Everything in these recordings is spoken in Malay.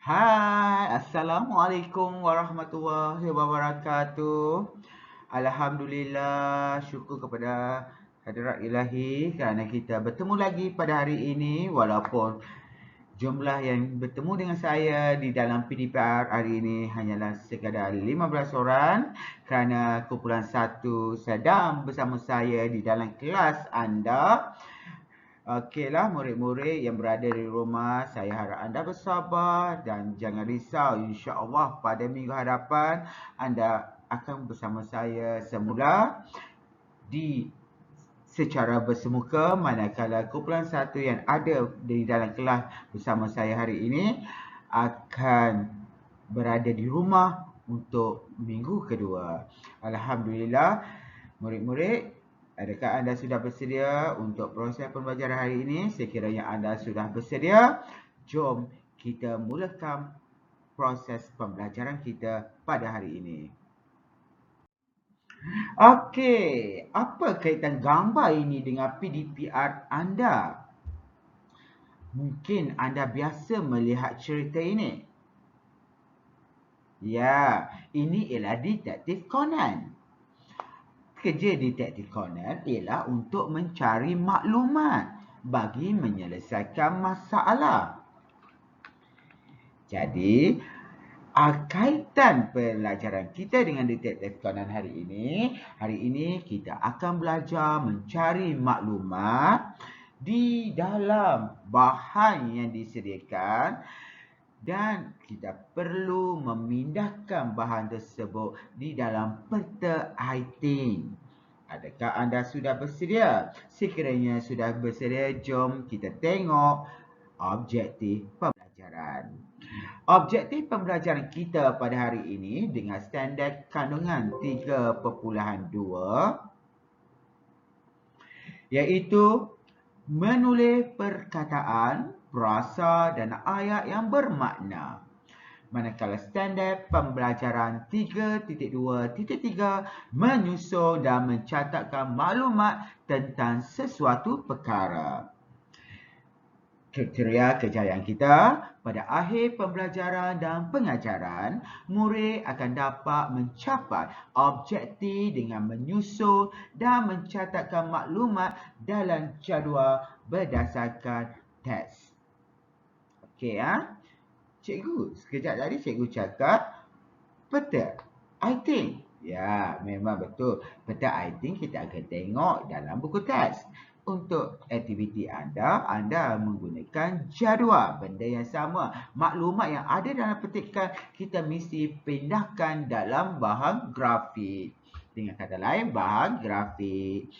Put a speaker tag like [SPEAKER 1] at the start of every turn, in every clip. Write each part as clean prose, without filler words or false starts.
[SPEAKER 1] Hai, Assalamualaikum warahmatullahi wabarakatuh. Alhamdulillah, syukur kepada hadirat ilahi kerana kita bertemu lagi pada hari ini walaupun jumlah yang bertemu dengan saya di dalam PDPR hari ini hanyalah sekadar 15 orang kerana kumpulan satu sedang bersama saya di dalam kelas anda. Okeylah murid-murid yang berada di rumah, saya harap anda bersabar dan jangan risau. InsyaAllah pada minggu hadapan anda akan bersama saya semula di secara bersemuka, manakala kumpulan satu yang ada di dalam kelas bersama saya hari ini akan berada di rumah untuk minggu kedua. Alhamdulillah, murid-murid, adakah anda sudah bersedia untuk proses pembelajaran hari ini? Sekiranya anda sudah bersedia, jom kita mulakan proses pembelajaran kita pada hari ini. Okey, apa kaitan gambar ini dengan PDPR anda? Mungkin anda biasa melihat cerita ini. Ya, ini ialah Detektif Conan. Kerja Detektif Conan ialah untuk mencari maklumat bagi menyelesaikan masalah. Jadi, kaitan pelajaran kita dengan Detektif Conan hari ini kita akan belajar mencari maklumat di dalam bahan yang disediakan dan kita perlu memindahkan bahan tersebut di dalam peta item. Adakah anda sudah bersedia? Sekiranya sudah bersedia, jom kita tengok objektif pembelajaran. Objektif pembelajaran kita pada hari ini dengan standard kandungan 3.2 iaitu menulis perkataan, frasa dan ayat yang bermakna. Manakala standard pembelajaran 3.2.3 menyusun dan mencatatkan maklumat tentang sesuatu perkara. Kriteria kejayaan kita pada akhir pembelajaran dan pengajaran, murid akan dapat mencapai objektif dengan menyusun dan mencatatkan maklumat dalam jadual berdasarkan teks. Okey ya. Cikgu, sekejap tadi cikgu cakap peta item. Ya, memang betul. Peta item kita akan tengok dalam buku teks. Untuk aktiviti anda menggunakan jadual. Benda yang sama. Maklumat yang ada dalam petikan kita mesti pindahkan dalam bahan grafik. Dengan kata lain, bahan grafik.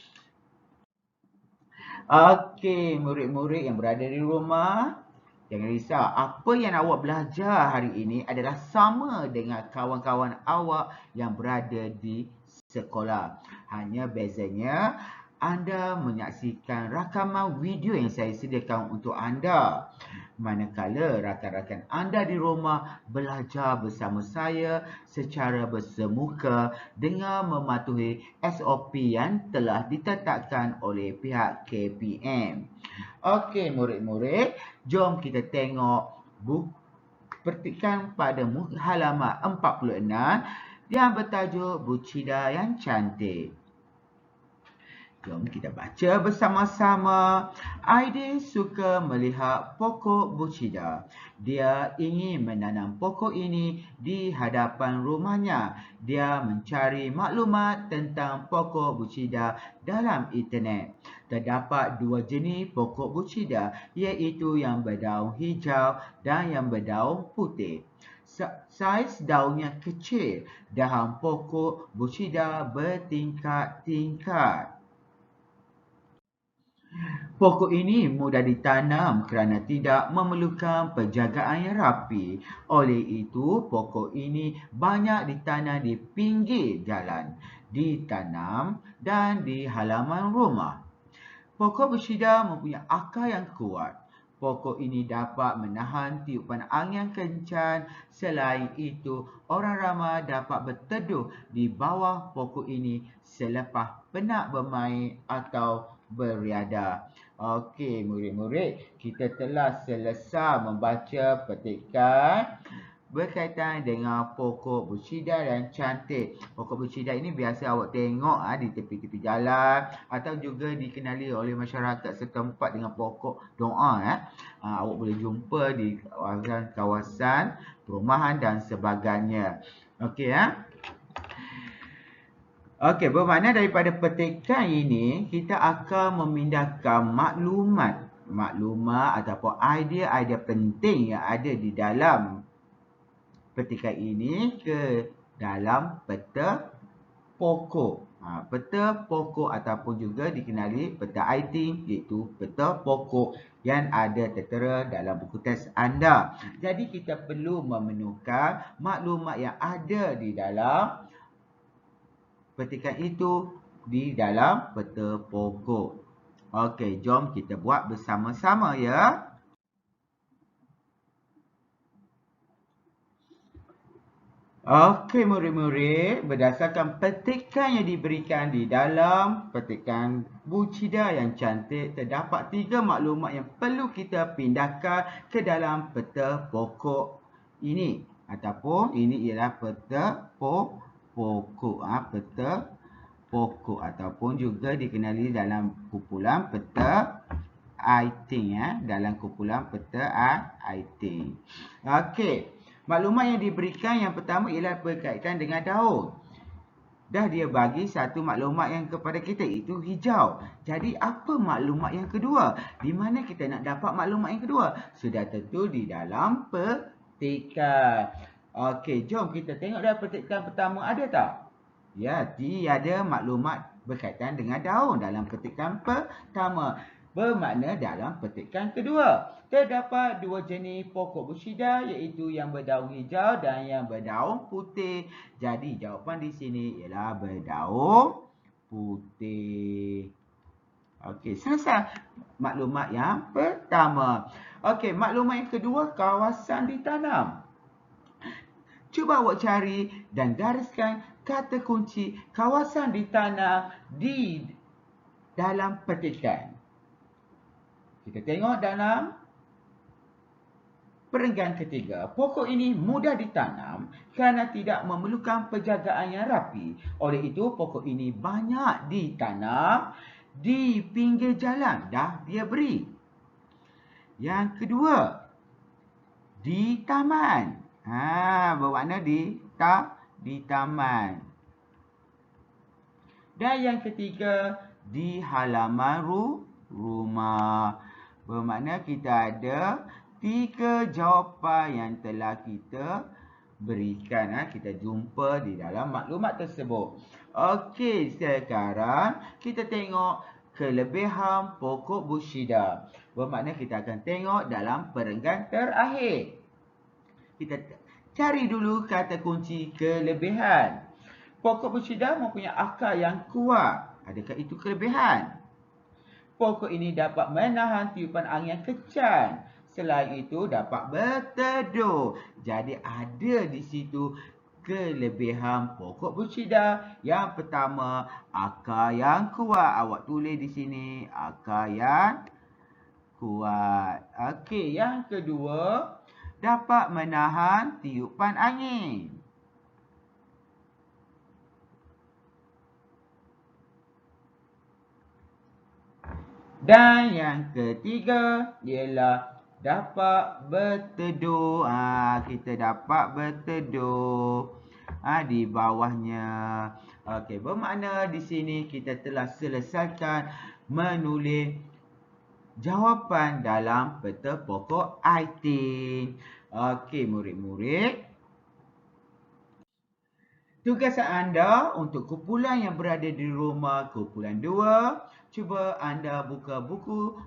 [SPEAKER 1] Okey, murid-murid yang berada di rumah, jangan risau, apa yang awak belajar hari ini adalah sama dengan kawan-kawan awak yang berada di sekolah. Hanya bezanya, anda menyaksikan rakaman video yang saya sediakan untuk anda. Manakala rakan-rakan anda di rumah belajar bersama saya secara bersemuka dengan mematuhi SOP yang telah ditetapkan oleh pihak KPM. Okey murid-murid, jom kita tengok petikan pada halaman 46 yang bertajuk Bucida yang Cantik. Jom kita baca bersama-sama. Aidil suka melihat pokok bucida. Dia ingin menanam pokok ini di hadapan rumahnya. Dia mencari maklumat tentang pokok bucida dalam internet. Terdapat dua jenis pokok bucida, iaitu yang berdaun hijau dan yang berdaun putih. Saiz daunnya kecil. Dahan pokok bucida bertingkat-tingkat. Pokok ini mudah ditanam kerana tidak memerlukan penjagaan yang rapi. Oleh itu, pokok ini banyak ditanam di pinggir jalan, ditanam dan di halaman rumah. Pokok bersida mempunyai akar yang kuat. Pokok ini dapat menahan tiupan angin kencang. Selain itu, orang ramai dapat berteduh di bawah pokok ini selepas penat bermain atau beriadah. Okey, murid-murid, kita telah selesai membaca petikan berkaitan dengan pokok bersida dan cantik. Pokok bersida ini biasa awak tengok di tepi-tepi jalan atau juga dikenali oleh masyarakat setempat dengan pokok doa. Awak boleh jumpa di kawasan perumahan dan sebagainya. Okey. Okey, bermakna daripada petikan ini, kita akan memindahkan maklumat ataupun idea-idea penting yang ada di dalam petikan ini ke dalam peta pokok. Peta pokok ataupun juga dikenali peta IT, iaitu peta pokok yang ada tertera dalam buku teks anda. Jadi kita perlu memenuhkan maklumat yang ada di dalam petikan itu di dalam peta pokok. Okey, jom kita buat bersama-sama ya. Okey murid-murid, berdasarkan petikan yang diberikan di dalam petikan Bucida yang cantik, terdapat 3 maklumat yang perlu kita pindahkan ke dalam peta pokok ini. Ataupun ini ialah peta pokok. Peta pokok ataupun juga dikenali dalam kumpulan peta IT. Dalam kumpulan peta IT. Okey. Maklumat yang diberikan yang pertama ialah berkaitan dengan daun. Dah dia bagi satu maklumat yang kepada kita, itu hijau. Jadi apa maklumat yang kedua? Di mana kita nak dapat maklumat yang kedua? Sudah tentu di dalam petikan. Okey, jom kita tengok dalam petikan pertama ada tak? Ya, tiada maklumat berkaitan dengan daun dalam petikan pertama. Bermakna dalam petikan kedua, terdapat 2 jenis pokok bersida, iaitu yang berdaun hijau dan yang berdaun putih. Jadi jawapan di sini ialah berdaun putih. Okey, selesai maklumat yang pertama. Okey, maklumat yang kedua, kawasan ditanam. Cuba awak cari dan gariskan kata kunci kawasan ditanam di dalam petikan. Kita tengok dalam perenggan ketiga. Pokok ini mudah ditanam kerana tidak memerlukan penjagaan yang rapi. Oleh itu, pokok ini banyak ditanam di pinggir jalan. Dah dia beri. Yang kedua, di taman. Bermakna di taman. Dan yang ketiga, di halaman rumah. Bermakna kita ada 3 jawapan yang telah kita berikan. Kita jumpa di dalam maklumat tersebut. Okey, sekarang kita tengok kelebihan pokok bersida. Bermakna kita akan tengok dalam perenggan terakhir. Kita cari dulu kata kunci kelebihan. Pokok bersida mempunyai akar yang kuat. Adakah itu kelebihan? Pokok ini dapat menahan tiupan angin yang kencang. Selain itu dapat berteduh. Jadi ada di situ kelebihan pokok bersida. Yang pertama, akar yang kuat. Awak tulis di sini akar yang kuat. Okey, yang kedua, dapat menahan tiupan angin. Dan yang ketiga ialah dapat berteduh. Kita dapat berteduh di bawahnya. Okey, bermakna di sini kita telah selesaikan menulis jawapan dalam peta pokok IT. Okey, murid-murid. Tugas anda untuk kumpulan yang berada di rumah kumpulan 2, cuba anda buka buku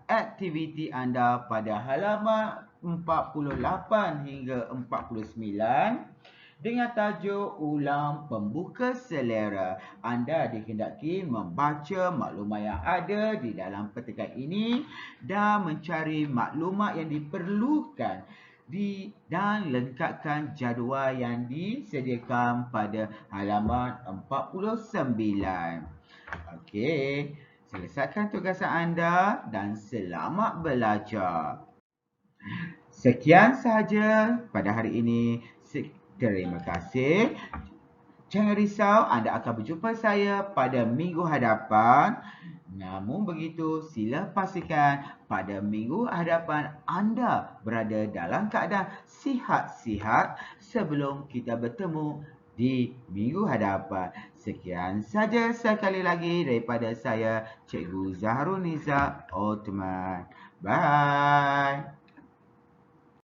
[SPEAKER 1] aktiviti anda pada halaman 48 hingga 49 dengan tajuk ulang pembuka selera. Anda dikehendaki membaca maklumat yang ada di dalam petikan ini dan mencari maklumat yang diperlukan dan lengkapkan jadual yang disediakan pada halaman 49. Okey, Selesaikan tugasan anda dan selamat belajar. Sekian sahaja pada hari ini. Terima kasih. Jangan risau, anda akan berjumpa saya pada minggu hadapan. Namun begitu, sila pastikan pada minggu hadapan anda berada dalam keadaan sihat-sihat sebelum kita bertemu di minggu hadapan. Sekian saja sekali lagi daripada saya, Cikgu Zahrul Nizam Othman. Bye.